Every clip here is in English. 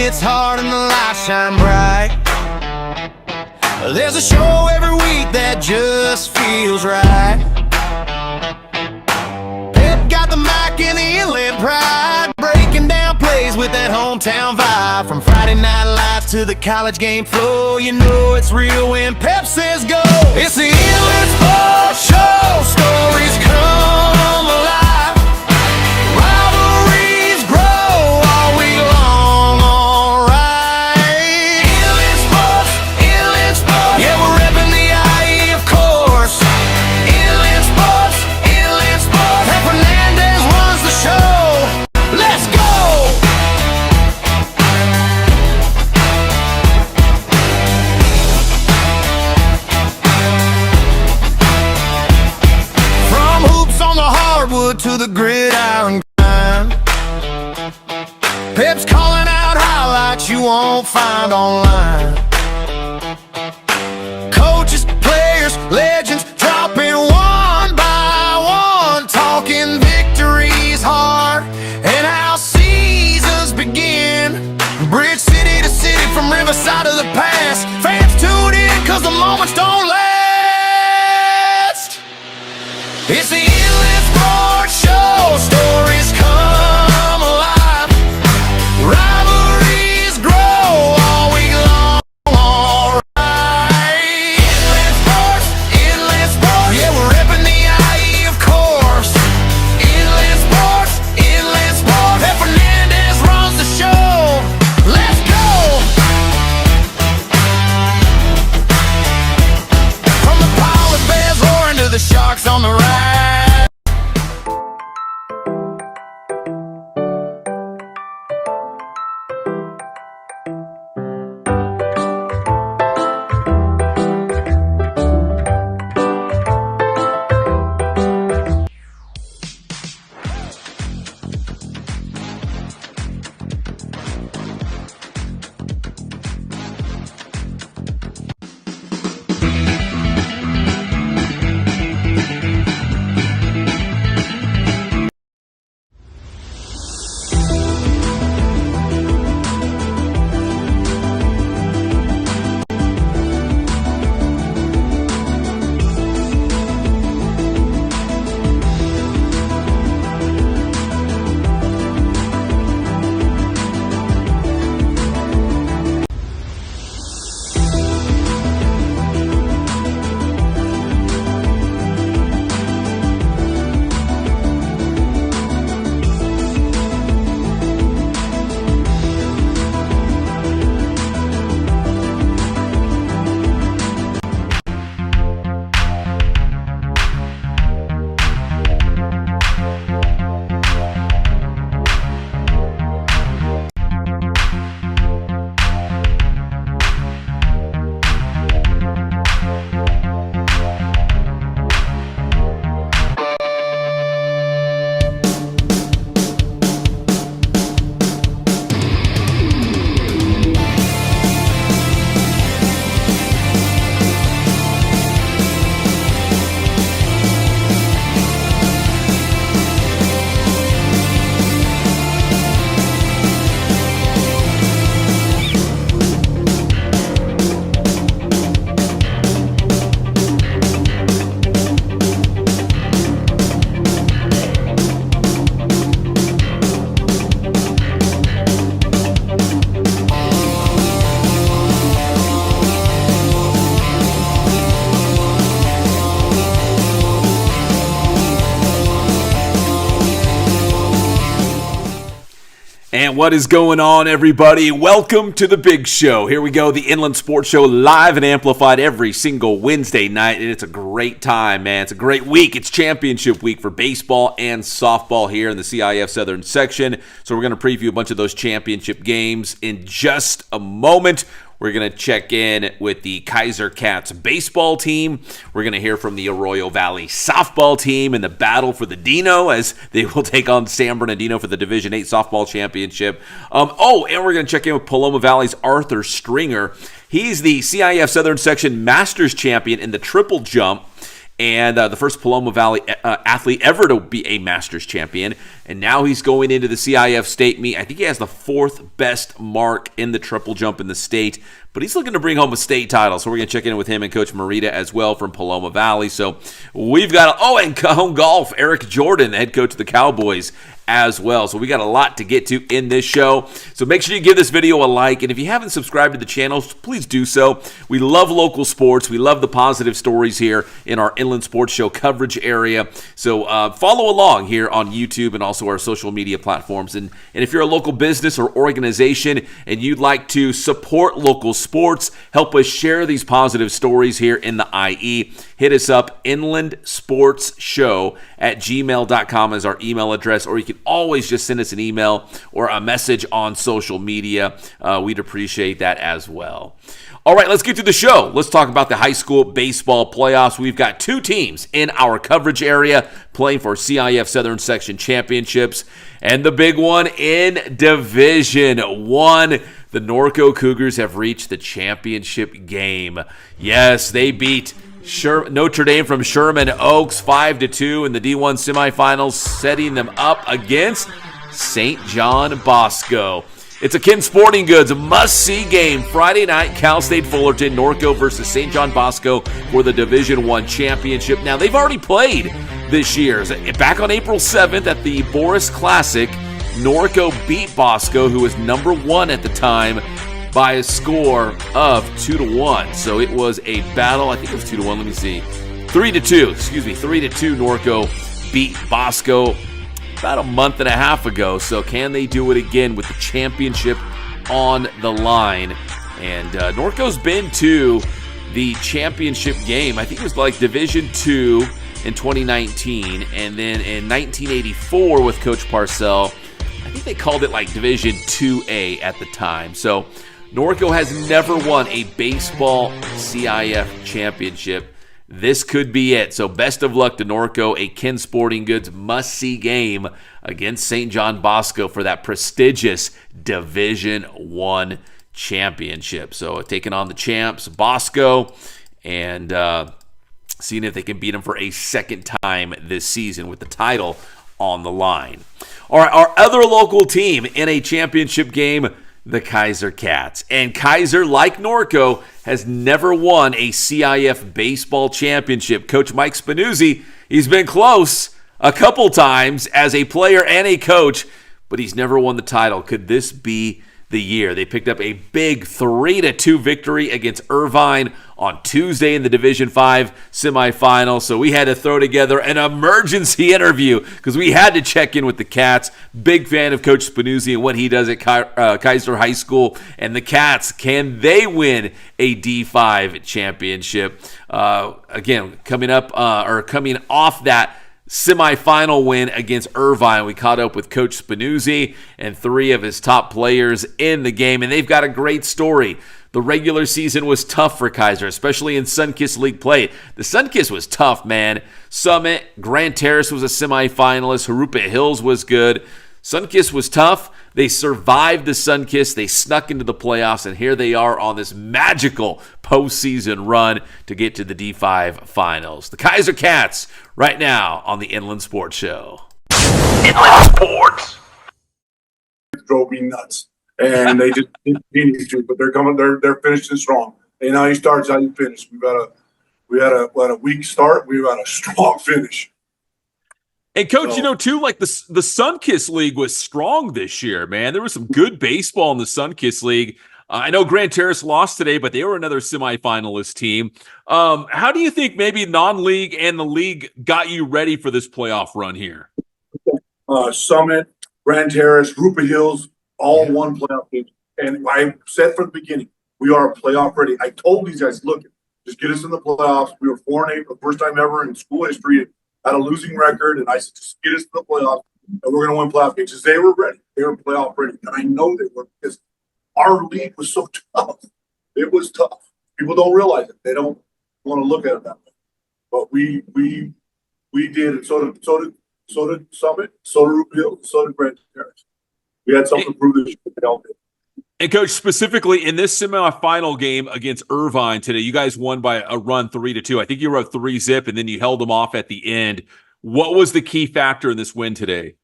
hits hard and the lights shine bright. There's a show every week that just feels right. Pep got the mic and the inlet pride, breaking down plays with that hometown vibe. From Friday night lights to the college game flow, you know it's real when Pep says go. It's the Inlet Sports Show. Stories come alive, rivalries grow all week long. Alright, Inlet Sports, yeah, we're repping the IE, of course. Inlet Sports, and Fernandez runs the show. Let's go! From hoops on the hardwood to the gridiron grind, Pep's calling out highlights you won't find online. Coaches, players, legends dropping one by one, talking victories hard and how seasons begin. Bridge city to city, from riverside to the past, fans tune in cause the moments don't last. It's the Inlet Sports Show. Stories come alive, rivalries grow all week long. Alright, Inlet Sports, yeah, we're repping the IE, of course. Inlet Sports, and Fernandez runs the show. Let's go! From the polar bears roaring to the sharks on the ride. And what is going on, everybody? Welcome to the big show. Here we go, the Inland Sports Show, live and amplified every single Wednesday night. And it's a great time, man. It's a great week. It's championship week for baseball and softball here in the CIF Southern section. So we're going to preview a bunch of those championship games in just a moment. We're going to check in with the Kaiser Cats baseball team. We're going to hear from the Arroyo Valley softball team in the battle for the Dino as they will take on San Bernardino for the Division 8 softball championship. And we're going to check in with Paloma Valley's Arthur Stringer. He's the CIF Southern Section Masters champion in the triple jump, and the first Paloma Valley athlete ever to be a Masters champion. and now he's going into the CIF state meet. I think he has the 4th best mark in the triple jump in the state, but he's looking to bring home a state title. So we're going to check in with him and Coach Merida as well from Paloma Valley. So we've got, and Cajon Golf, Erick Jordan, the head coach of the Cowboys as well. So we got a lot to get to in this show. So make sure you give this video a like. And if you haven't subscribed to the channel, please do so. We love local sports. We love the positive stories here in our Inland Sports Show coverage area. So follow along here on YouTube and also our social media platforms. And if you're a local business or organization and you'd like to support local sports, help us share these positive stories here in the IE, hit us up, inlandsportsshow@gmail.com is our email address, or you can always just send us an email or a message on social media. We'd appreciate that as well. All right, let's get to the show. Let's talk about the high school baseball playoffs. We've got 2 teams in our coverage area playing for CIF Southern Section Championships. And the big one in Division 1, the Norco Cougars have reached the championship game. Yes, they beat Notre Dame from Sherman Oaks 5-2 in the D1 semifinals, setting them up against St. John Bosco. It's a Ken Sporting Goods must-see game Friday night. Cal State Fullerton, Norco versus St. John Bosco for the Division I championship. Now, they've already played this year. Back on April 7th at the Boris Classic, Norco beat Bosco, who was number 1 at the time, by a score of 2-1. So it was a battle. I think it was 2-1. Let me see. 3-2. 3-2. Norco beat Bosco about a month and a half ago. So can they do it again with the championship on the line? And Norco's been to the championship game. I think it was like Division II in 2019. And then in 1984 with Coach Parcell, I think they called it like Division 2A at the time. So Norco has never won a baseball CIF championship. This could be it. So best of luck to Norco, a Ken Sporting Goods must-see game against St. John Bosco for that prestigious Division I championship. So taking on the champs, Bosco, and seeing if they can beat them for a second time this season with the title on the line. All right, our other local team in a championship game, the Kaiser Cats. And Kaiser, like Norco, has never won a CIF baseball championship. Coach Mike Spinuzzi, he's been close a couple times as a player and a coach, but he's never won the title. Could this be the year? They picked up a big 3-2 victory against Irvine on Tuesday in the Division V semifinal. So we had to throw together an emergency interview because we had to check in with the Cats. Big fan of Coach Spinuzzi and what he does at Kaiser High School. And the Cats, can they win a D5 championship? Again, coming off that semifinal win against Irvine, we caught up with Coach Spinuzzi and 3 of his top players in the game, and they've got a great story. The regular season was tough for Kaiser, especially in Sunkiss League play. The Sunkiss was tough, man. Summit, Grand Terrace was a semifinalist. Harupa Hills was good. Sunkiss was tough. They survived the Sunkiss. They snuck into the playoffs, and here they are on this magical postseason run to get to the D5 finals. The Kaiser Cats right now on the Inland Sports Show. Inland Sports drove me nuts, and they just continue to. But they're coming. They're finishing strong. And how you start is how you finish. We had a weak start. We had a strong finish. And Coach, too, like the Sunkiss League was strong this year, man. There was some good baseball in the Sunkiss League. I know Grand Terrace lost today, but they were another semifinalist team. How do you think maybe non-league and the league got you ready for this playoff run here? Summit, Grand Terrace, Rupa Hills, all one playoff team. And I said from the beginning, we are playoff ready. I told these guys, look, just get us in the playoffs. We were 4-8 for the first time ever in school history. Had a losing record, and I said, just get us to the playoffs, and we're going to win playoff games. Because they were ready. They were playoff ready. And I know they were because our league was so tough. It was tough. People don't realize it. They don't want to look at it that way. But we did, and so did Summit, so did Ruby Hill, so did Grand Terrace. We had something to prove this year. They all did. And Coach, specifically in this semifinal game against Irvine today, you guys won by a run 3-2. I think you were up 3-0, and then you held them off at the end. What was the key factor in this win today?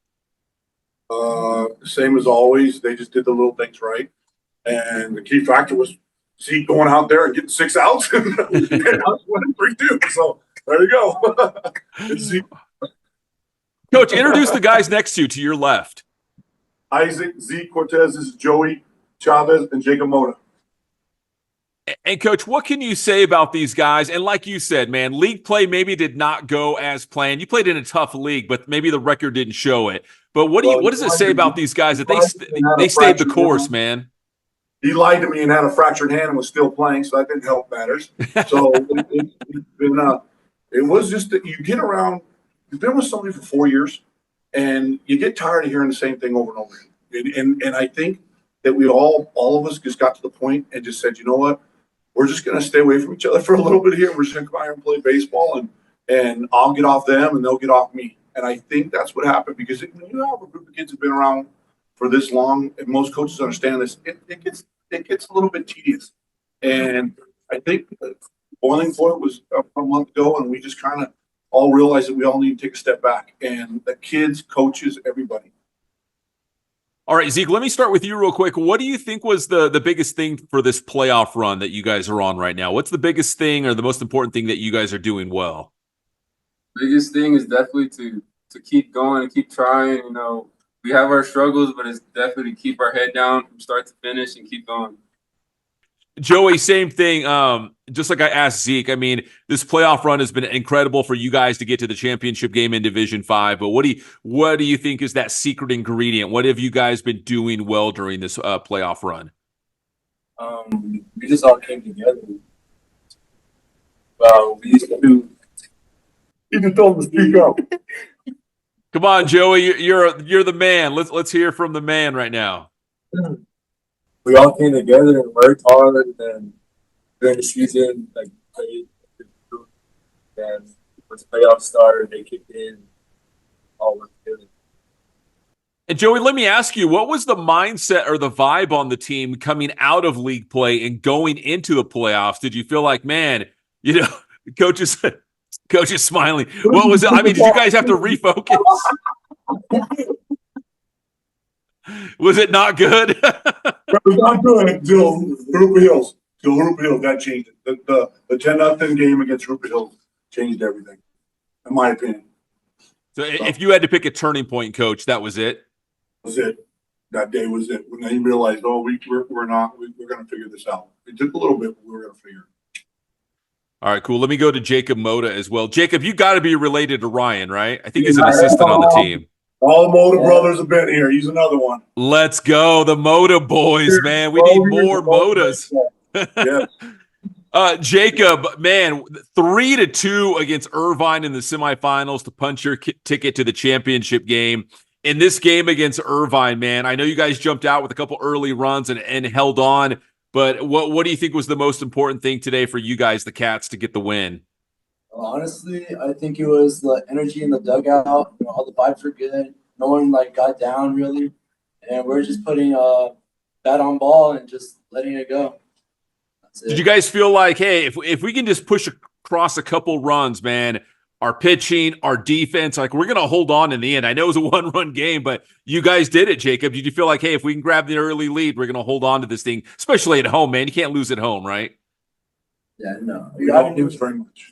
Same as always. They just did the little things right. And the key factor was Zeke going out there and getting 6 outs and I was winning 3-2. So there you go. It's Zeke. Coach, introduce the guys next to your left. Isaac, Zeke Cortez, this is Joey, Chavez, and Jacob Mota. And, Coach, what can you say about these guys? And like you said, man, league play maybe did not go as planned. You played in a tough league, but maybe the record didn't show it. But what does it say about these guys that they stayed the course, man? He lied to me and had a fractured hand and was still playing, so that didn't help matters. So it was just that you get around. You've been with somebody for 4 years, and you get tired of hearing the same thing over and over again. And I think that we all of us just got to the point and just said, you know what, we're just going to stay away from each other for a little bit here. We're just going to come out here and play baseball, and I'll get off them, and they'll get off me. And I think that's what happened, because when you have a group of kids who've been around for this long, and most coaches understand this, it gets a little bit tedious. And I think boiling point was a month ago, and we just kind of all realized that we all need to take a step back. And the kids, coaches, everybody. All right, Zeke, let me start with you real quick. What do you think was the biggest thing for this playoff run that you guys are on right now? What's the biggest thing or the most important thing that you guys are doing well? Biggest thing is definitely to keep going and keep trying. You know, we have our struggles, but it's definitely to keep our head down from start to finish and keep going. Joey, same thing. Just like I asked Zeke, I mean, this playoff run has been incredible for you guys to get to the championship game in Division 5. But what do you think is that secret ingredient? What have you guys been doing well during this playoff run? We just all came together. We used to. You just told them to speak up. Come on, Joey, you're the man. Let's hear from the man right now. We all came together and worked hard, and during the season, like played, and once the playoffs started, they kicked in, all worked together. And Joey, let me ask you, what was the mindset or the vibe on the team coming out of league play and going into the playoffs? Did you feel like, man, you know, coach is smiling. What was it? I mean, did you guys have to refocus? Was it not good? It was not good until Rupa Hills. That changed it. The 10-0 game against Rupa Hills changed everything, in my opinion. So if you had to pick a turning point, Coach, that was it? That was it. That day was it. When they realized, we're going to figure this out. It took a little bit, but we were going to figure it. All right, cool. Let me go to Jacob Mota as well. Jacob, you got to be related to Ryan, right? I think he's an assistant on the team. All the Mota brothers have been here. He's another one. Let's go. The Mota boys, man. We need more Motas. Yeah. Jacob, man, 3-2 against Irvine in the semifinals to punch your ticket to the championship game. In this game against Irvine, man, I know you guys jumped out with a couple early runs and held on, but what do you think was the most important thing today for you guys, the Cats, to get the win? Honestly, I think it was the energy in the dugout. You know, all the vibes were good. No one got down really, and we're just putting bat on ball and just letting it go. That's it. Did you guys feel like, hey, if we can just push across a couple runs, man, our pitching, our defense, like we're gonna hold on in the end? I know it was a one-run game, but you guys did it, Jacob. Did you feel like, hey, if we can grab the early lead, we're gonna hold on to this thing, especially at home, man? You can't lose at home, right? Yeah, no. We don't lose very much.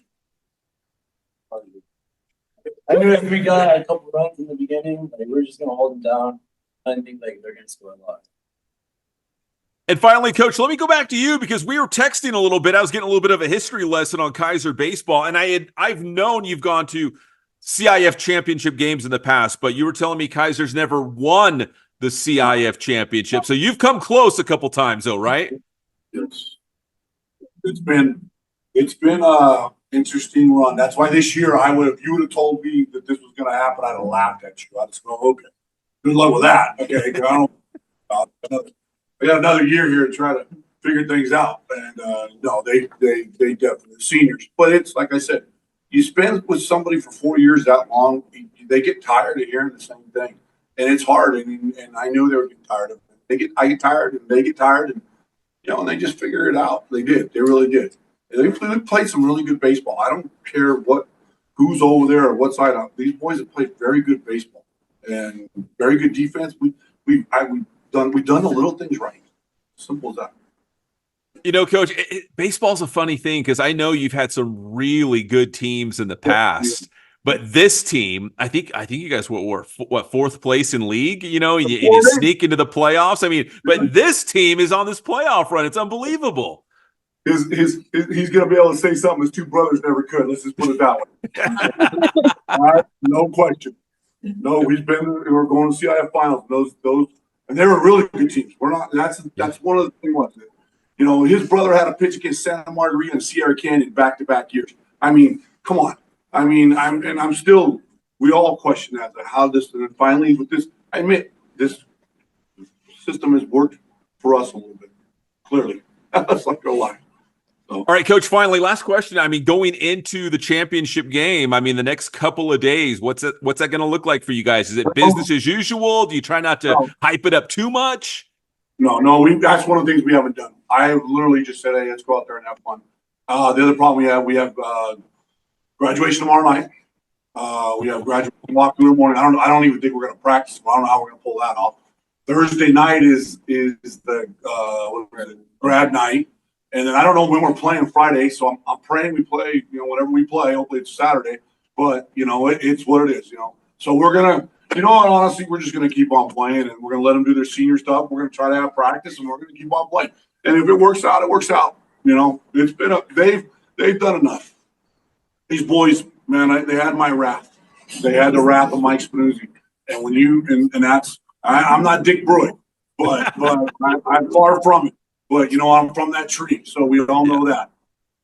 I knew if we got a couple runs in the beginning, we're just gonna hold them down. I think they're gonna score a lot. And finally, Coach, let me go back to you because we were texting a little bit. I was getting a little bit of a history lesson on Kaiser baseball, and I've known you've gone to CIF championship games in the past, but you were telling me Kaiser's never won the CIF championship. So you've come close a couple times, though, right? Yes. It's been interesting run. That's why this year if you would have told me that this was going to happen, I'd have laughed at you. I'd have said, okay, good luck with that. Okay, I got another year here to try to figure things out. And no, they definitely seniors. But it's like I said, you spend with somebody for 4 years that long, they get tired of hearing the same thing, and it's hard. And I knew they were getting tired of it. I get tired, and they get tired, and and they just figure it out. They did. They really did. They played some really good baseball. I don't care who's over there or what side. These boys have played very good baseball. and very good defense. We've done the little things right. Simple as that. You know, Coach, baseball's a funny thing because I know you've had some really good teams in the past, but this team, I think you guys were fourth place in league. You know, and you sneak into the playoffs. I mean, but this team is on this playoff run. It's unbelievable. He's gonna be able to say something his two brothers never could. Let's just put it that way. All right, no question. No, we're going to CIF finals. Those, and they were really good teams. We're not. That's one of the things. You know, his brother had a pitch against Santa Margarita and Sierra Canyon back-to-back years. I mean, come on. I mean, I'm still. We all question that how this. And finally, with this, I admit this system has worked for us a little bit. Clearly, that's not gonna lie. So. All right, Coach. Finally, last question. I mean, going into the championship game, I mean, the next couple of days, what's that going to look like for you guys? Is it business as usual? Do you try not to hype it up too much? No. That's one of the things we haven't done. I literally just said, "Hey, let's go out there and have fun." The other problem we have graduation tomorrow night. We have graduation walk through the morning. I don't even think we're going to practice. I don't know how we're going to pull that off. Thursday night is the grad night. And then I don't know when we're playing Friday, so I'm praying we play, whenever we play. Hopefully it's Saturday, but it's what it is, So we're gonna, honestly, we're just gonna keep on playing, and we're gonna let them do their senior stuff. We're gonna try to have practice, and we're gonna keep on playing. And if it works out, it works out. It's been they've done enough. These boys, man, they had my wrath. They had the wrath of Mike Spinuzzi, and when and that's I'm not Dick Bruitt, but I'm far from it. But I'm from that tree, so we all know that.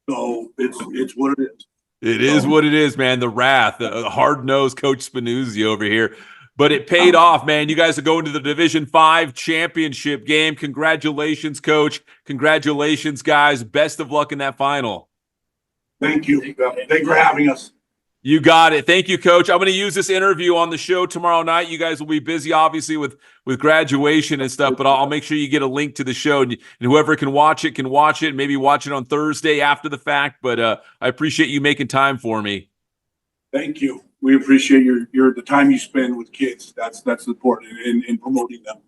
So it's what it is. It is what it is, man. The wrath, the hard-nosed Coach Spinuzzi over here. But it paid off, man. You guys are going to the Division 5 championship game. Congratulations, Coach. Congratulations, guys. Best of luck in that final. Thank you. Thanks for having us. You got it. Thank you, Coach. I'm going to use this interview on the show tomorrow night. You guys will be busy, obviously, with graduation and stuff, but I'll make sure you get a link to the show, and whoever can watch it, maybe watch it on Thursday after the fact, but I appreciate you making time for me. Thank you. We appreciate the time you spend with kids. That's important in promoting them.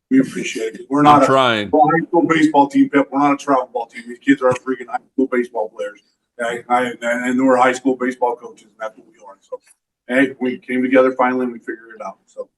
We appreciate it. We're not trying. A high school baseball team, Pep. We're not a travel ball team. These kids are freaking high school baseball players. Okay? And we're high school baseball coaches, and that's what we are. So, hey, we came together finally, and we figured it out. So,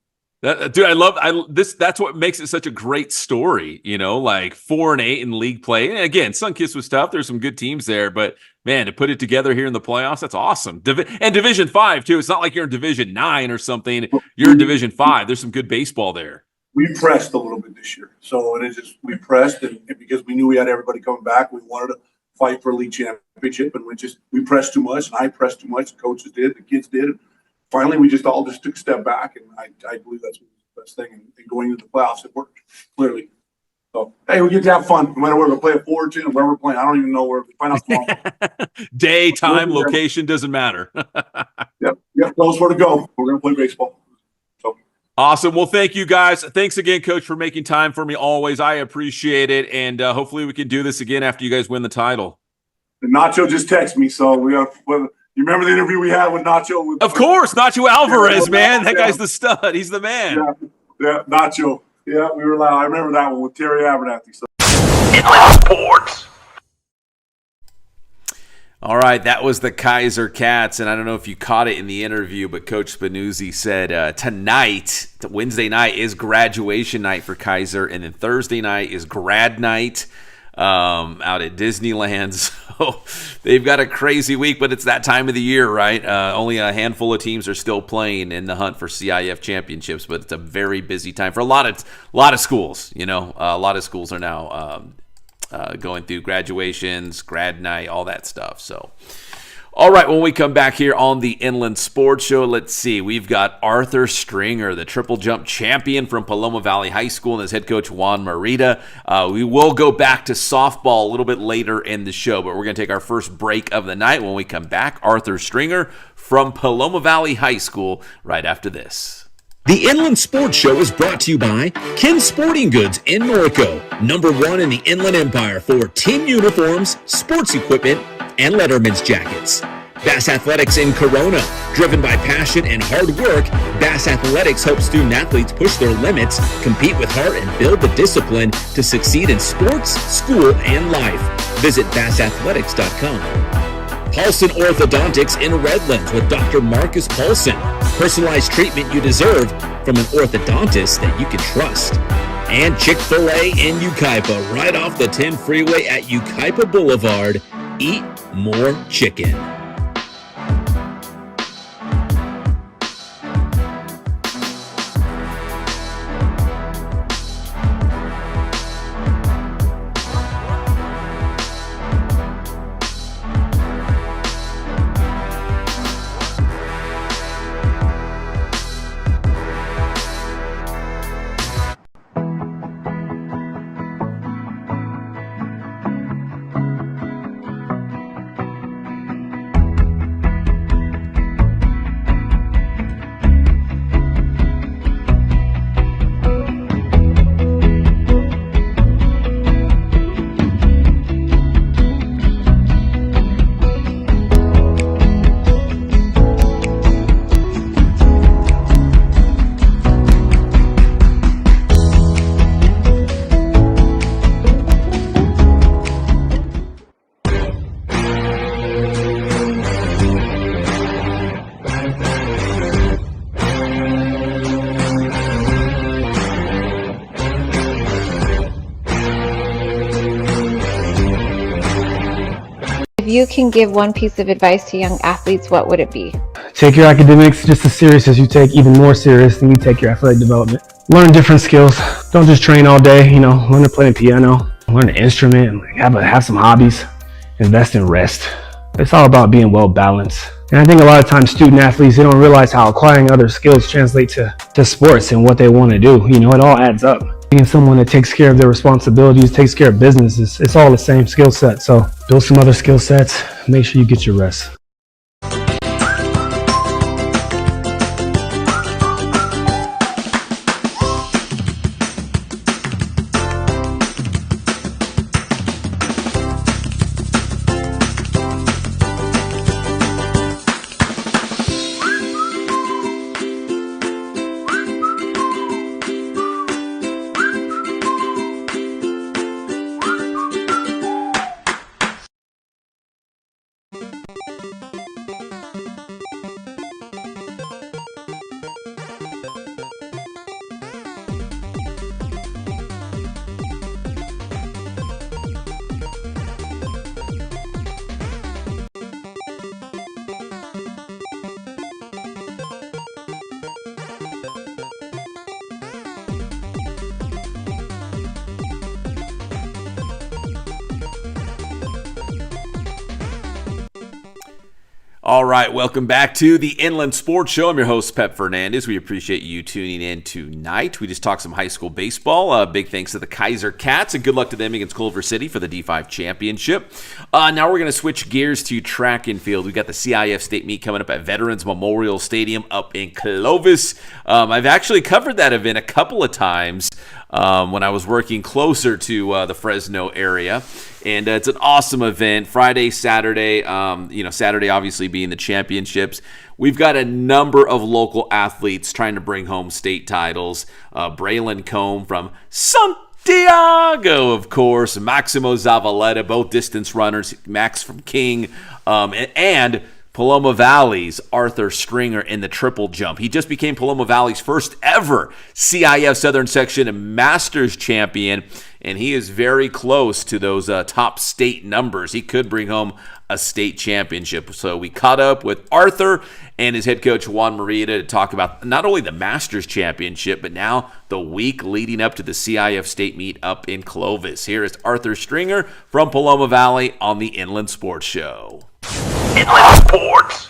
dude, I love this. That's what makes it such a great story. Like 4-8 in league play. And again, Sunkiss was tough. There's some good teams there, but man, to put it together here in the playoffs, that's awesome. And Division 5 too. It's not like you're in Division 9 or something. You're in Division 5. There's some good baseball there. We pressed a little bit this year, so we pressed, and because we knew we had everybody coming back, we wanted to fight for a league championship, and we pressed too much, and I pressed too much. The coaches did, the kids did. And finally, we all took a step back, and I believe that's the best thing. And going into the playoffs, it worked clearly. So hey, we get to have fun no matter where we play at Fullerton or where we're playing. I don't even know where we find out tomorrow. Day, time, location doesn't matter. Yep. Tell us where to go. We're gonna play baseball. So awesome. Well, thank you guys. Thanks again, Coach, for making time for me always. I appreciate it, and hopefully we can do this again after you guys win the title. And Nacho just texted me, so we have. You remember the interview we had with Nacho? Of course, Nacho Alvarez, man. That guy's the stud. He's the man. Yeah, Nacho. Yeah, we were loud. I remember that one with Terry Abernathy. So. Sports. All right, that was the Kaiser Cats, and I don't know if you caught it in the interview, but Coach Spinuzzi said tonight, Wednesday night, is graduation night for Kaiser, and then Thursday night is grad night out at Disneyland. So they've got a crazy week, but it's that time of the year, right? Only a handful of teams are still playing in the hunt for CIF championships, but it's a very busy time for a lot of schools. A lot of schools are now going through graduations, grad night, all that stuff. So, all right, when we come back here on the Inland Sports Show, let's see. We've got Arthur Stringer, the triple jump champion from Paloma Valley High School, and his head coach, Juan Merida. We will go back to softball a little bit later in the show, but we're going to take our first break of the night. When we come back, Arthur Stringer from Paloma Valley High School right after this. The Inland Sports Show is brought to you by Ken Sporting Goods in Norco, #1 in the Inland Empire for team uniforms, sports equipment, and Letterman's jackets. Bass Athletics in Corona. Driven by passion and hard work, Bass Athletics helps student athletes push their limits, compete with heart, and build the discipline to succeed in sports, school, and life. Visit bassathletics.com. Paulson Orthodontics in Redlands with Dr. Marcus Paulson. Personalized treatment you deserve from an orthodontist that you can trust. And Chick-fil-A in Yucaipa, right off the 10 freeway at Yucaipa Boulevard. Eat more chicken. If you can give one piece of advice to young athletes, what would it be? Take your academics just as serious as you take, even more serious than you take your athletic development. Learn different skills. Don't just train all day, learn to play the piano, learn an instrument, have some hobbies, invest in rest. It's all about being well balanced. And I think a lot of times student athletes, they don't realize how acquiring other skills translate to sports and what they want to do. It all adds up. Being someone that takes care of their responsibilities, takes care of businesses, it's all the same skill set. So build some other skill sets, make sure you get your rest. All right, welcome back to the Inland Sports Show. I'm your host, Pep Fernandez. We appreciate you tuning in tonight. We just talked some high school baseball. Big thanks to the Kaiser Cats, and good luck to them against Culver City for the D5 championship. Now we're going to switch gears to track and field. We've got the CIF State Meet coming up at Veterans Memorial Stadium up in Clovis. I've actually covered that event a couple of times when I was working closer to the Fresno area. And it's an awesome event. Friday, Saturday, Saturday obviously being the championships. We've got a number of local athletes trying to bring home state titles. Braylon Combe from Santiago, of course. Maximo Zavaleta, both distance runners. Max from King. And Paloma Valley's Arthur Stringer in the triple jump. He just became Paloma Valley's first ever CIF Southern Section Masters champion, and he is very close to those top state numbers. He could bring home a state championship. So we caught up with Arthur and his head coach Juan Merida to talk about not only the Masters championship, but now the week leading up to the CIF State Meet up in Clovis. Here is Arthur Stringer from Paloma Valley on the Inland Sports Show. Inland Sports.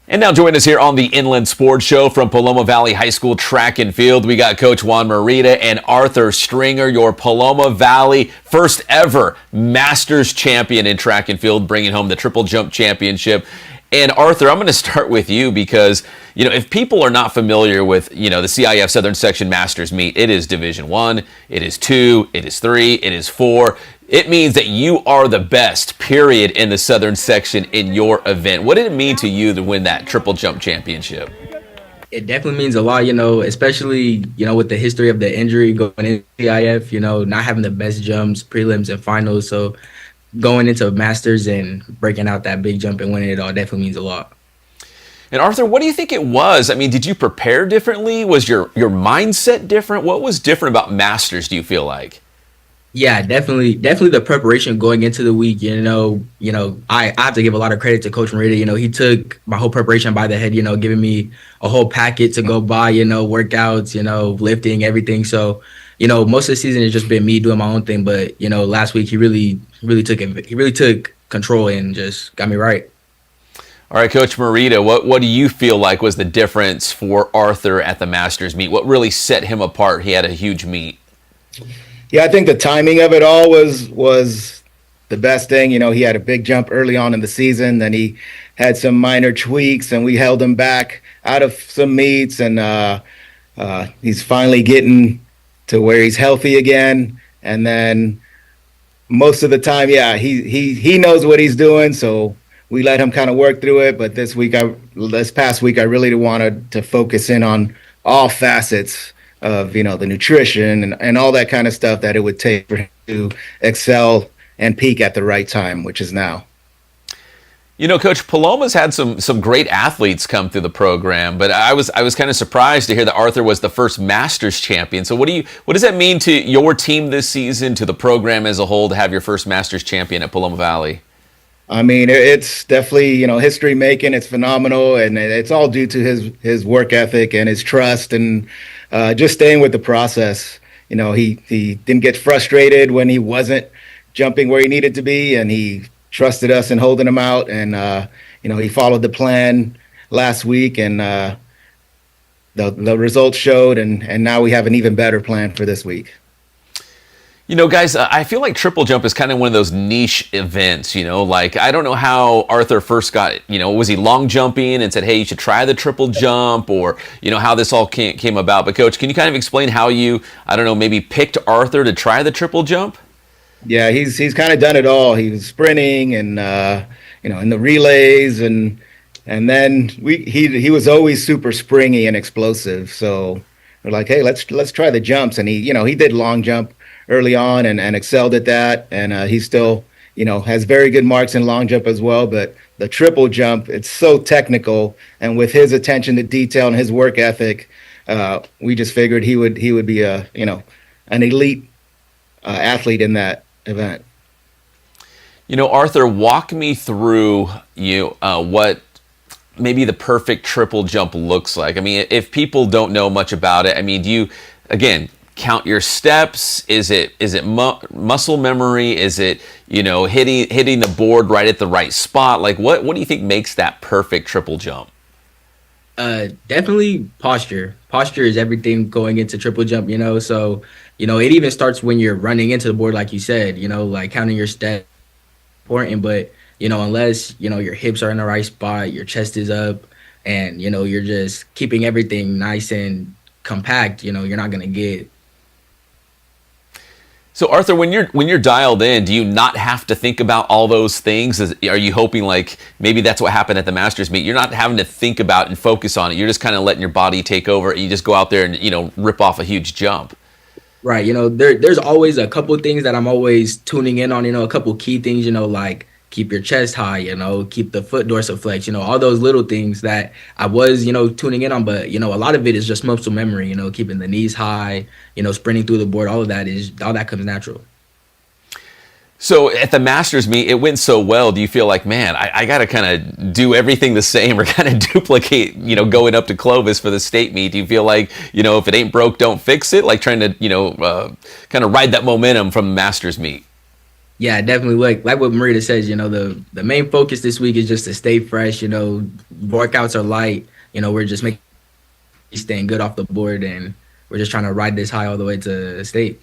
And now join us here on the Inland Sports Show from Paloma Valley High School Track and Field. We got Coach Juan Merida and Arthur Stringer, your Paloma Valley first ever Masters champion in track and field, bringing home the triple jump championship. And Arthur, I'm going to start with you because, if people are not familiar with, the CIF Southern Section Masters meet, it is Division 1, it is 2, it is 3, it is 4. It means that you are the best, period, in the Southern section in your event. What did it mean to you to win that triple jump championship? It definitely means a lot, especially, with the history of the injury going into CIF, not having the best jumps, prelims, and finals. So going into Masters and breaking out that big jump and winning it all definitely means a lot. And Arthur, what do you think it was? I mean, did you prepare differently? Was your mindset different? What was different about Masters, do you feel like? Yeah, definitely the preparation going into the week, I have to give a lot of credit to Coach Merida. He took my whole preparation by the head, giving me a whole packet to go by, workouts, lifting, everything. So, most of the season has just been me doing my own thing. But, last week he really took control and just got me right. All right, Coach Merida, what do you feel like was the difference for Arthur at the Masters meet? What really set him apart? He had a huge meet. Yeah, I think the timing of it all was the best thing. He had a big jump early on in the season, then he had some minor tweaks, and we held him back out of some meets, and he's finally getting to where he's healthy again. And then most of the time, yeah, he knows what he's doing, so we let him kind of work through it. But this past week, I really wanted to focus in on all facets of the nutrition and all that kind of stuff that it would take for him to excel and peak at the right time, which is now. Coach, Paloma's had some great athletes come through the program, but I was kind of surprised to hear that Arthur was the first Masters champion. So what does that mean to your team this season, to the program as a whole, to have your first Masters champion at Paloma Valley? I mean, it's definitely, history making. It's phenomenal, and it's all due to his work ethic and his trust and just staying with the process. He didn't get frustrated when he wasn't jumping where he needed to be, and he trusted us in holding him out. And he followed the plan last week, and the results showed, and now we have an even better plan for this week. Guys, I feel like triple jump is kind of one of those niche events, like I don't know how Arthur first got, was he long jumping and said, hey, you should try the triple jump, or, how this all came about. But Coach, can you kind of explain how you, I don't know, maybe picked Arthur to try the triple jump? Yeah, he's kind of done it all. He was sprinting and, in the relays, and then he was always super springy and explosive. So we're like, hey, let's try the jumps. And he did long jump early on and excelled at that, and he still has very good marks in long jump as well. But the triple jump, it's so technical, and with his attention to detail and his work ethic, we just figured he would be an elite athlete in that event. Arthur, walk me through what maybe the perfect triple jump looks like. I mean, if people don't know much about it, I mean, do you, again, count your steps? Is it muscle memory? Is it hitting the board right at the right spot? Like what do you think makes that perfect triple jump? Definitely posture. Posture is everything going into triple jump. So it even starts when you're running into the board, like you said. Like counting your steps, important. But unless your hips are in the right spot, your chest is up, and you're just keeping everything nice and compact, you're not gonna get. So Arthur, when you're dialed in, do you not have to think about all those things? Are you hoping like maybe that's what happened at the Masters meet? You're not having to think about and focus on it. You're just kind of letting your body take over, and you just go out there and rip off a huge jump. Right. There's always a couple of things that I'm always tuning in on. A couple key things. Like keep your chest high. Keep the foot dorsiflex. All those little things that I was tuning in on. But a lot of it is just muscle memory. Keeping the knees high. Sprinting through the board. All that comes natural. So at the Masters meet, it went so well. Do you feel like, man, I got to kind of do everything the same or kind of duplicate, going up to Clovis for the state meet? Do you feel like, if it ain't broke, don't fix it? Like trying to, kind of ride that momentum from the Masters meet? Yeah, definitely. Like what Merida says, the main focus this week is just to stay fresh. Workouts are light. We're just staying good off the board, and we're just trying to ride this high all the way to state.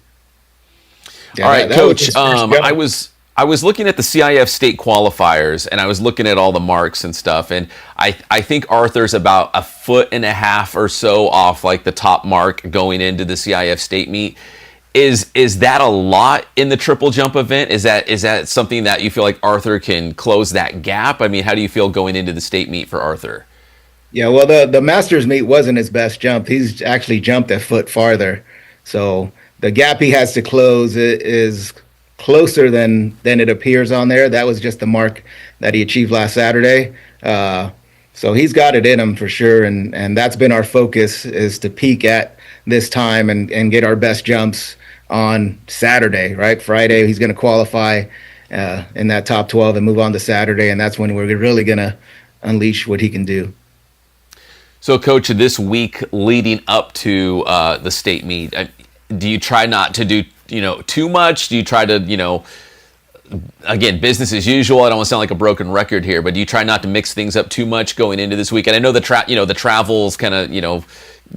Yeah, all right, Coach. I was looking at the CIF state qualifiers, and I was looking at all the marks and stuff, and I think Arthur's about 1.5 feet or so off like the top mark going into the CIF state meet. Is that a lot in the triple jump event? Is that something that you feel like Arthur can close that gap? I mean, how do you feel going into the state meet for Arthur? Yeah, well, the Masters meet wasn't his best jump. He's actually jumped a foot farther. So the gap he has to close is closer than it appears on there. That was just the mark that he achieved last Saturday. So he's got it in him for sure. And that's been our focus, is to peak at this time and get our best jumps on Saturday, right? Friday, he's going to qualify in that top 12 and move on to Saturday. And that's when we're really going to unleash what he can do. So, Coach, this week leading up to the state meet, do you try not to do, too much? Do you try to, again, business as usual? I don't want to sound like a broken record here, but do you try not to mix things up too much going into this week? And I know the travel's kind of,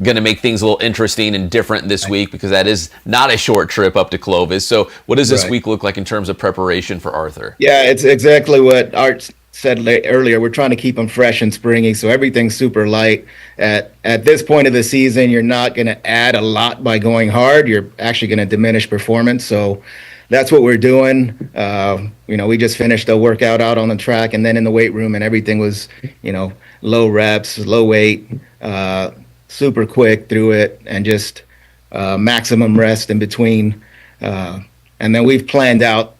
going to make things a little interesting and different this week, because that is not a short trip up to Clovis. So, what does this week look like in terms of preparation for Arthur? Yeah, it's exactly what Art said earlier. We're trying to keep them fresh and springy, so everything's super light. At this point of the season, you're not going to add a lot by going hard. You're actually going to diminish performance. So that's what we're doing. We just finished a workout out on the track and then in the weight room, and everything was, low reps, low weight, super quick through it, and just maximum rest in between. And then we've planned out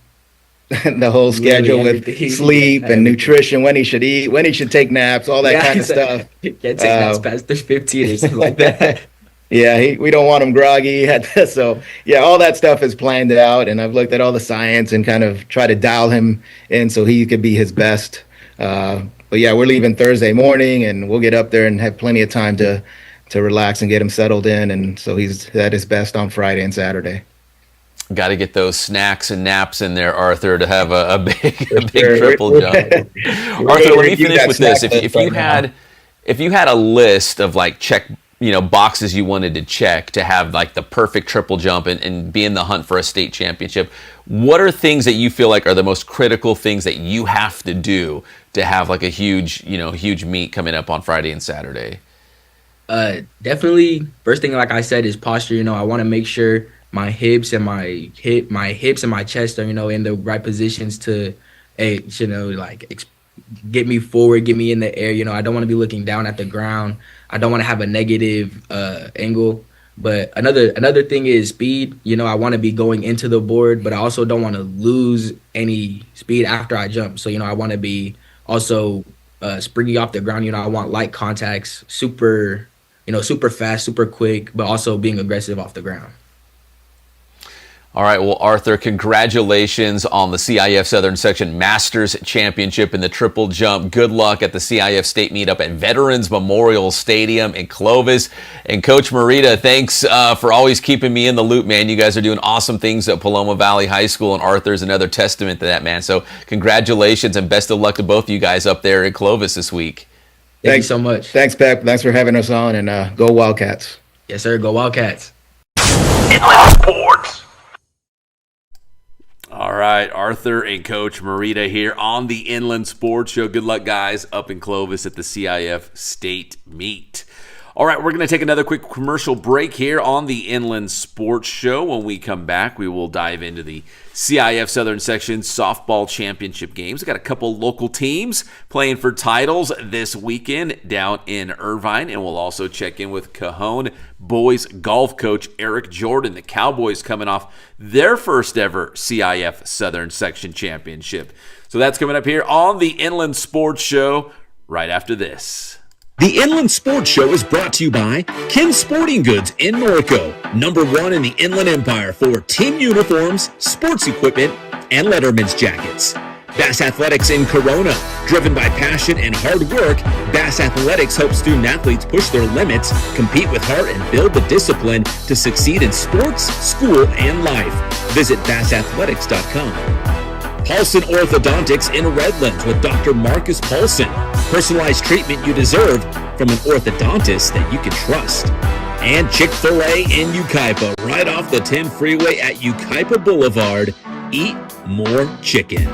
the whole schedule with sleep and nutrition, when he should eat, when he should take naps, all that kind of stuff. Can't take naps past 15 or something like that. Yeah, we don't want him groggy. So, yeah, all that stuff is planned out, and I've looked at all the science and kind of try to dial him in so he could be his best. But, yeah, we're leaving Thursday morning, and we'll get up there and have plenty of time to relax and get him settled in, and so he's at his best on Friday and Saturday. Got to get those snacks and naps in there, Arthur, to have a big triple jump. Arthur, let me finish with this. If you had a list of boxes you wanted to check to have like the perfect triple jump and be in the hunt for a state championship, what are things that you feel like are the most critical things that you have to do to have like a huge meet coming up on Friday and Saturday? Definitely, first thing, like I said, is posture. I want to make sure my hips and my chest are, in the right positions to, get me forward, get me in the air. I don't want to be looking down at the ground. I don't want to have a negative angle. But another thing is speed. I want to be going into the board, but I also don't want to lose any speed after I jump. So, I want to be also springy off the ground. I want light contacts, super fast, super quick, but also being aggressive off the ground. All right, well, Arthur, congratulations on the CIF Southern Section Masters Championship in the triple jump. Good luck at the CIF State Meetup at Veterans Memorial Stadium in Clovis. And Coach Merida, thanks for always keeping me in the loop, man. You guys are doing awesome things at Paloma Valley High School, and Arthur's another testament to that, man. So congratulations and best of luck to both of you guys up there in Clovis this week. Thank you so much. Thanks, Pep. Thanks for having us on, and go Wildcats. Yes, sir. Go Wildcats. Inland Sports. All right, Arthur and Coach Merida here on the Inland Sports Show. Good luck, guys, up in Clovis at the CIF State Meet. All right, we're going to take another quick commercial break here on the Inland Sports Show. When we come back, we will dive into the CIF Southern Section Softball Championship games. We've got a couple local teams playing for titles this weekend down in Irvine, and we'll also check in with Cajon boys golf coach Erick Jordan. The Cowboys coming off their first ever CIF Southern Section Championship. So that's coming up here on the Inland Sports Show right after this. The Inland Sports Show is brought to you by Ken Sporting Goods in Norco, #1 in the Inland Empire for team uniforms, sports equipment, and Letterman's jackets. Bass Athletics in Corona, driven by passion and hard work, Bass Athletics helps student athletes push their limits, compete with heart, and build the discipline to succeed in sports, school, and life. Visit bassathletics.com. Paulson Orthodontics in Redlands with Dr. Marcus Paulson. Personalized treatment you deserve from an orthodontist that you can trust. And Chick-fil-A in Yucaipa, right off the 10 freeway at Yucaipa Boulevard. Eat more chicken.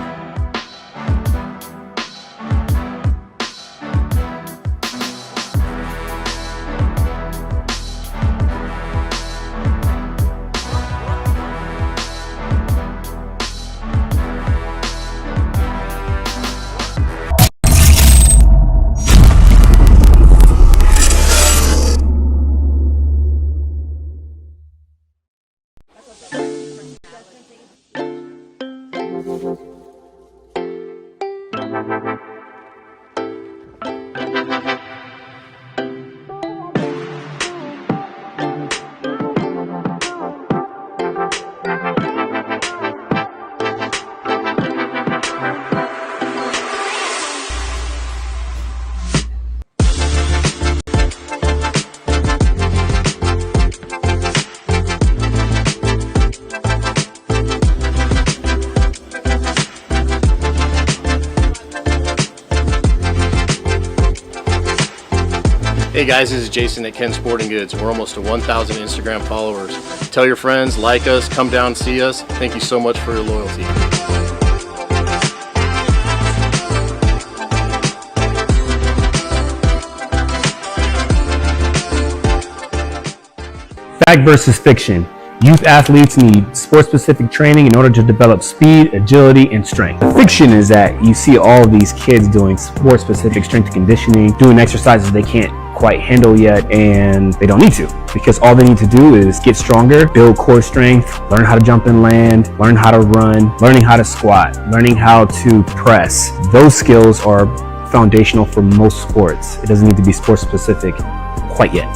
Hey guys, this is Jason at Ken Sporting Goods. We're almost to 1,000 Instagram followers. Tell your friends, like us, come down, see us. Thank you so much for your loyalty. Fact versus fiction. Youth athletes need sport-specific training in order to develop speed, agility, and strength. The fiction is that you see all of these kids doing sport-specific strength and conditioning, doing exercises they can't quite handle yet, and they don't need to, because all they need to do is get stronger, build core strength, learn how to jump and land, learn how to run, learning how to squat, learning how to press. Those skills are foundational for most sports. It doesn't need to be sport-specific quite yet.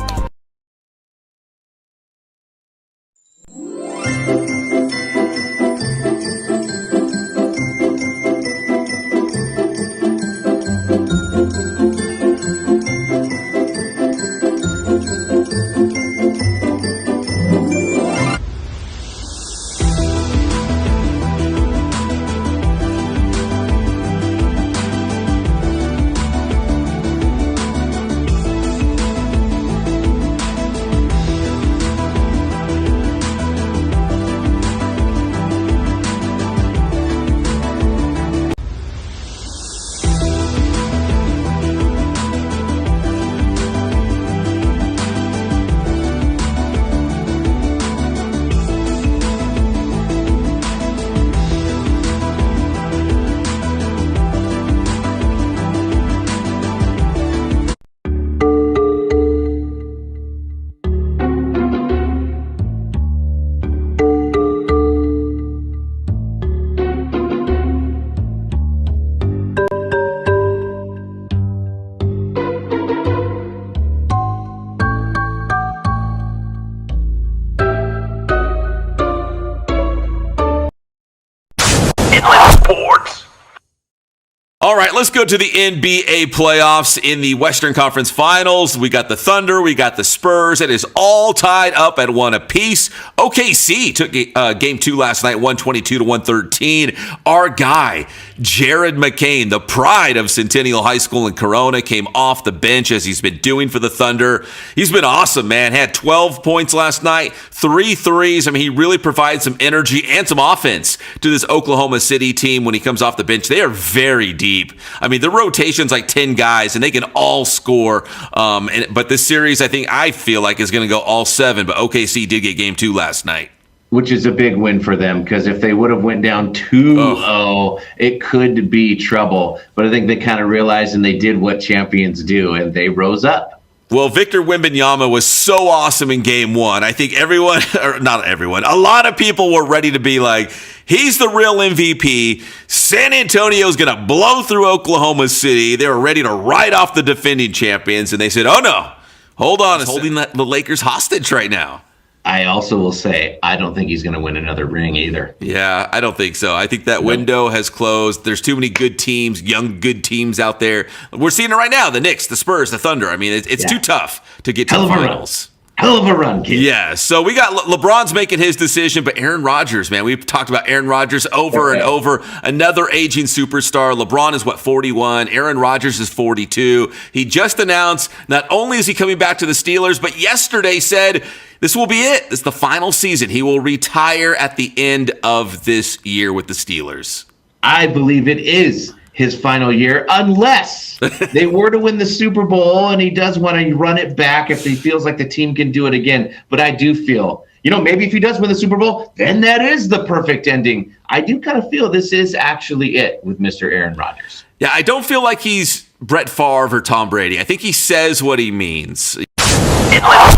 All right, let's go to the NBA playoffs in the Western Conference Finals. We got the Thunder, we got the Spurs. It is all tied up at 1 apiece. OKC took game 2 last night, 122-113. Our guy, Jared McCain, the pride of Centennial High School in Corona, came off the bench as he's been doing for the Thunder. He's been awesome, man. Had 12 points last night, 3 threes. I mean, he really provides some energy and some offense to this Oklahoma City team when he comes off the bench. They are very deep. I mean, the rotation's like 10 guys, and they can all score. But this series, I feel like is going to go all 7. But OKC did get game 2 last night, which is a big win for them, because if they would have went down 2-0, it could be trouble. But I think they kind of realized, and they did what champions do, and they rose up. Well, Victor Wembanyama was so awesome in game 1. I think everyone, or not everyone, a lot of people were ready to be like, he's the real MVP. San Antonio's going to blow through Oklahoma City. They were ready to write off the defending champions, and they said, oh no, hold on. He's holding the Lakers hostage right now. I also will say, I don't think he's going to win another ring either. Yeah, I don't think so. I think that window has closed. There's too many good teams, young good teams out there. We're seeing it right now, the Knicks, the Spurs, the Thunder. I mean, it's too tough to get to the finals. Hell of a run, kid. Yeah, so we got LeBron's making his decision, but Aaron Rodgers, man, we've talked about Aaron Rodgers over and over. Another aging superstar. LeBron is 41. Aaron Rodgers is 42. He just announced not only is he coming back to the Steelers, but yesterday said this will be it. This is the final season. He will retire at the end of this year with the Steelers. I believe it is his final year, unless they were to win the Super Bowl and he does want to run it back if he feels like the team can do it again. But I do feel, maybe if he does win the Super Bowl, then that is the perfect ending. I do kind of feel this is actually it with Mr. Aaron Rodgers. Yeah, I don't feel like he's Brett Favre or Tom Brady. I think he says what he means.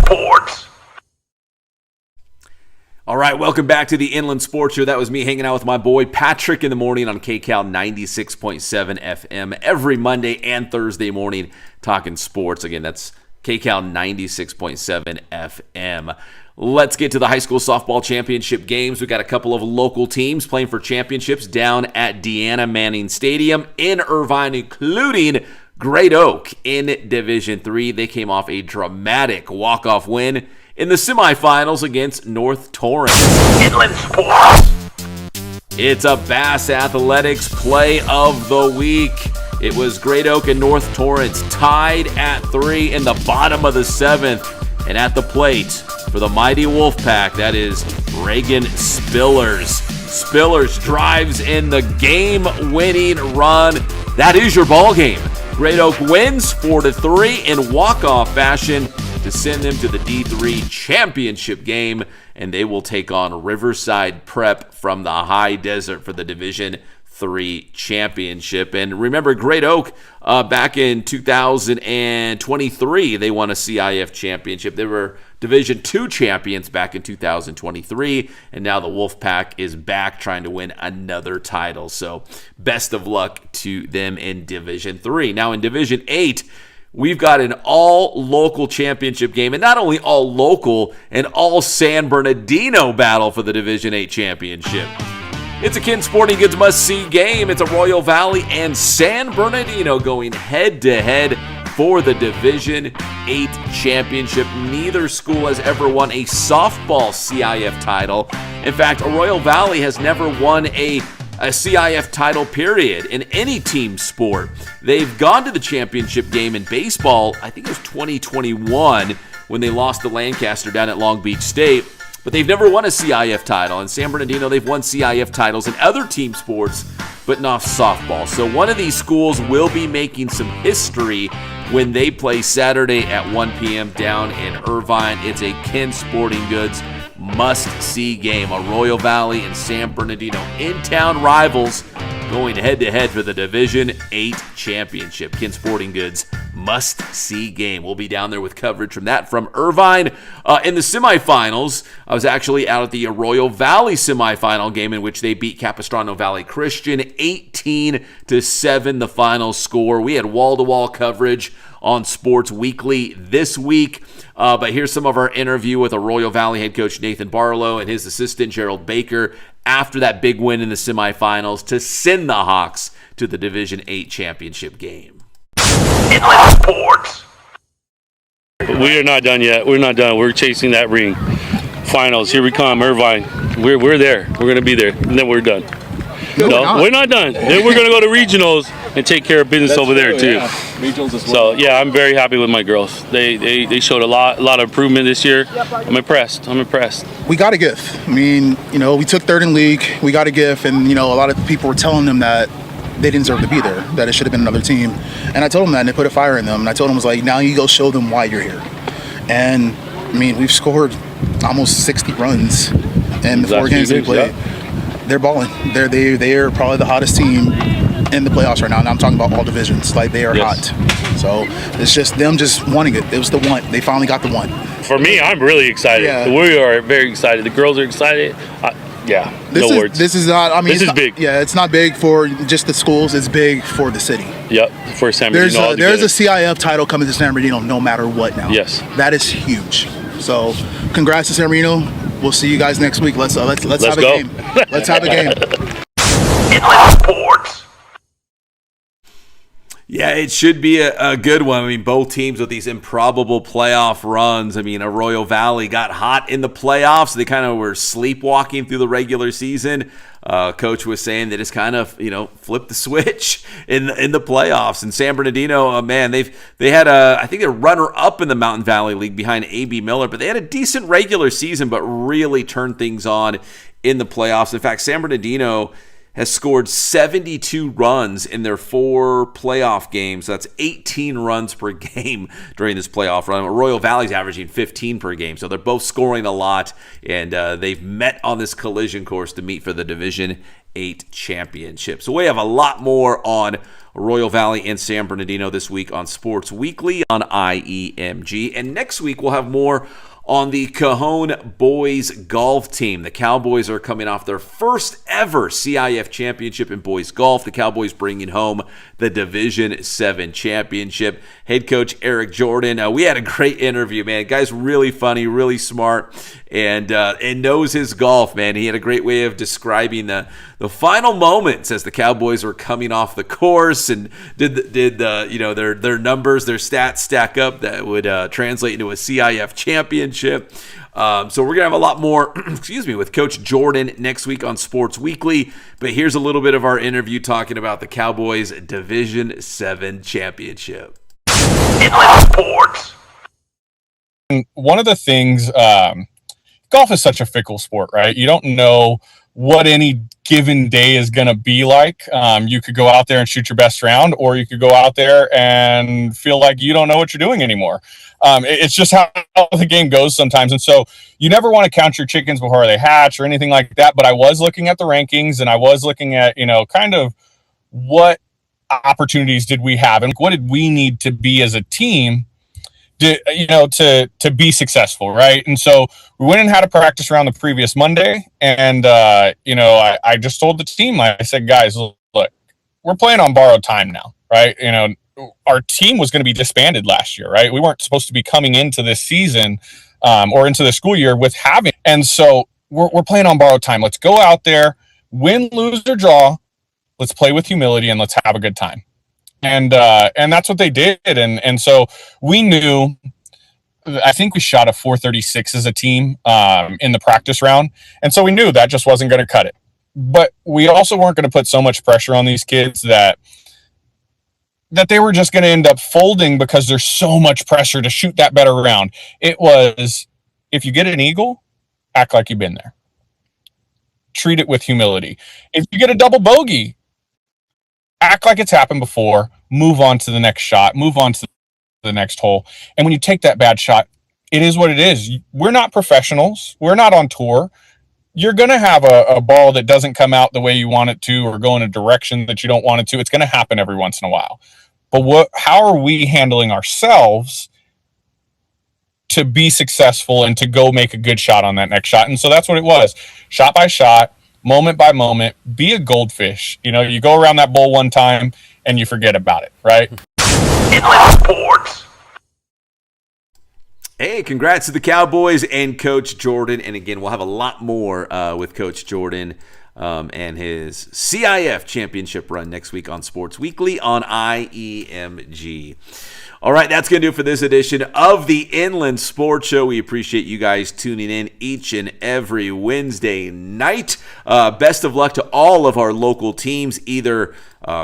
Sports. All right, welcome back to the Inland Sports Show. That was me hanging out with my boy Patrick in the morning on KCal 96.7 FM every Monday and Thursday morning talking sports. Again, that's KCal 96.7 FM. Let's get to the high school softball championship games. We've got a couple of local teams playing for championships down at Deanna Manning Stadium in Irvine, including Great Oak in Division III. They came off a dramatic walk-off win in the semifinals against North Torrance. Inland Sports. It's a Bass Athletics Play of the Week. It was Great Oak and North Torrance tied at 3 in the bottom of the 7th. And at the plate for the mighty Wolfpack, that is Reagan Spillers. Spillers drives in the game-winning run. That is your ball game. Great Oak wins 4-3 in walk-off fashion to send them to the D3 championship game, and they will take on Riverside Prep from the High Desert for the Division III championship. And remember, Great Oak, back in 2023, they won a CIF championship. They were Division II champions back in 2023, and now the Wolfpack is back trying to win another title. So best of luck to them in Division III. Now in Division VIII, we've got an all-local championship game, and not only all-local, an all-San Bernardino battle for the Division VIII championship. It's a Ken Sporting Goods must-see game. It's Arroyo Valley and San Bernardino going head-to-head for the Division VIII championship. Neither school has ever won a softball CIF title. In fact, Arroyo Valley has never won a CIF title, period, in any team sport. They've gone to the championship game in baseball, I think it was 2021, when they lost to Lancaster down at Long Beach State. But they've never won a CIF title. In San Bernardino, they've won CIF titles in other team sports, but not softball. So one of these schools will be making some history when they play Saturday at 1 p.m. down in Irvine. It's a Ken Sporting Goods must-see game. Arroyo Valley and San Bernardino, in-town rivals, going head-to-head for the Division VIII championship. Ken Sporting Goods must-see game. We'll be down there with coverage from that from Irvine. In the semifinals, I was actually out at the Arroyo Valley semifinal game in which they beat Capistrano Valley Christian 18-7, the final score. We had wall-to-wall coverage on Sports Weekly this week. But here's some of our interview with Arroyo Valley head coach Nathan Barlow and his assistant Gerald Baker after that big win in the semifinals to send the Hawks to the Division VIII championship game. Inland Sports. We are not done yet. We're not done. We're chasing that ring. Finals. Here we come, Irvine. We're there. We're going to be there. And then we're done. No, we're not done. Then we're going to go to regionals and take care of business over there too. Regionals as well. So yeah, I'm very happy with my girls. They showed a lot of improvement this year. I'm impressed. We got a gift. I mean, we took third in league. We got a gift, and a lot of people were telling them that they didn't deserve to be there, that it should have been another team. And I told them that, and they put a fire in them. And I told them, I was like, now you go show them why you're here. And I mean, we've scored almost 60 runs in the 4 games we played. Yeah. They're balling. They are probably the hottest team in the playoffs right now. And I'm talking about all divisions. Like, they are hot. So it's just them just wanting it. It was the one. They finally got the one. For me, I'm really excited. Yeah. We are very excited. The girls are excited. No words. This is not. I mean, this is big. Yeah, it's not big for just the schools. It's big for the city. Yep, for San Bernardino. There's a CIF title coming to San Bernardino no matter what now. Yes, that is huge. So, congrats to San Bernardino. We'll see you guys next week. Let's have go. a game. Let's have a game. Inland Sports. Yeah, it should be a good one. I mean, both teams with these improbable playoff runs. I mean, Arroyo Valley got hot in the playoffs. They kind of were sleepwalking through the regular season. Coach was saying they just kind of, flipped the switch in the playoffs. And San Bernardino, man, they had I think they're runner-up in the Mountain Valley League behind A.B. Miller, but they had a decent regular season, but really turned things on in the playoffs. In fact, San Bernardino has scored 72 runs in their 4 playoff games. That's 18 runs per game during this playoff run. Arroyo Valley's averaging 15 per game, so they're both scoring a lot, and they've met on this collision course to meet for the Division VIII championship. So we have a lot more on Arroyo Valley and San Bernardino this week on Sports Weekly on IEMG, and next week we'll have more on the Cajon boys golf team. The Cowboys are coming off their first ever CIF championship in boys golf. The Cowboys bringing home the Division 7 championship. Head coach Erick Jordan, we had a great interview, man. Guy's really funny, really smart, and knows his golf, man. He had a great way of describing the final moments as the Cowboys were coming off the course, and did their numbers, their stats stack up that would translate into a CIF championship. So we're gonna have a lot more with Coach Jordan next week on Sports Weekly, but here's a little bit of our interview talking about the Cowboys Division 7 championship. Sports. One of the things, golf is such a fickle sport, right? You don't know what any given day is going to be like. You could go out there and shoot your best round, or you could go out there and feel like you don't know what you're doing anymore. It's just how the game goes sometimes. And so you never want to count your chickens before they hatch or anything like that. But I was looking at the rankings, and I was looking at, kind of what opportunities did we have and what did we need to be as a team to be successful, right? And so we went and had a practice round the previous Monday, and I just told the team, I said, guys, look, we're playing on borrowed time now, right? Our team was going to be disbanded last year, right? We weren't supposed to be coming into this season or into the school year with having, and so we're playing on borrowed time. Let's go out there, win, lose, or draw. Let's play with humility and let's have a good time. And that's what they did. And so we knew, I think we shot a 436 as a team in the practice round. And so we knew that just wasn't going to cut it. But we also weren't going to put so much pressure on these kids that they were just going to end up folding because there's so much pressure to shoot that better round. It was, if you get an eagle, act like you've been there. Treat it with humility. If you get a double bogey, act like it's happened before, move on to the next shot, move on to the next hole. And when you take that bad shot, it is what it is. We're not professionals. We're not on tour. You're going to have a ball that doesn't come out the way you want it to, or go in a direction that you don't want it to. It's going to happen every once in a while. But how are we handling ourselves to be successful and to go make a good shot on that next shot? And so that's what it was. Shot by shot, moment by moment, be a goldfish. You go around that bowl one time and you forget about it, right? Sports. Hey, congrats to the Cowboys and Coach Jordan. And again, we'll have a lot more with Coach Jordan and his CIF championship run next week on Sports Weekly on IEMG. All right, that's going to do it for this edition of the Inland Sports Show. We appreciate you guys tuning in each and every Wednesday night. Best of luck to all of our local teams, either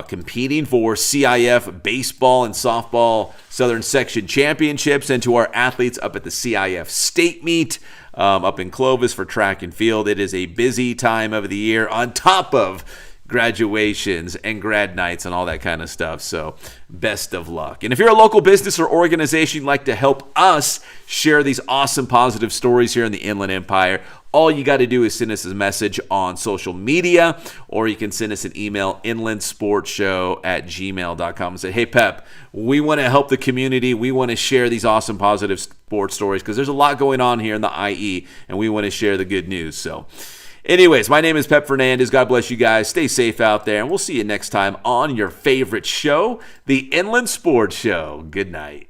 competing for CIF baseball and softball Southern Section Championships, and to our athletes up at the CIF State Meet up in Clovis for track and field. It is a busy time of the year on top of graduations and grad nights and all that kind of stuff. So best of luck. And if you're a local business or organization you'd like to help us share these awesome positive stories here in the Inland Empire, all you got to do is send us a message on social media, or you can send us an email, inlandsportshow@gmail.com, and say, hey, Pep, we want to help the community. We want to share these awesome positive sports stories because there's a lot going on here in the IE, and we want to share the good news. So anyways, my name is Pep Fernandez. God bless you guys. Stay safe out there, and we'll see you next time on your favorite show, the Inland Sports Show. Good night.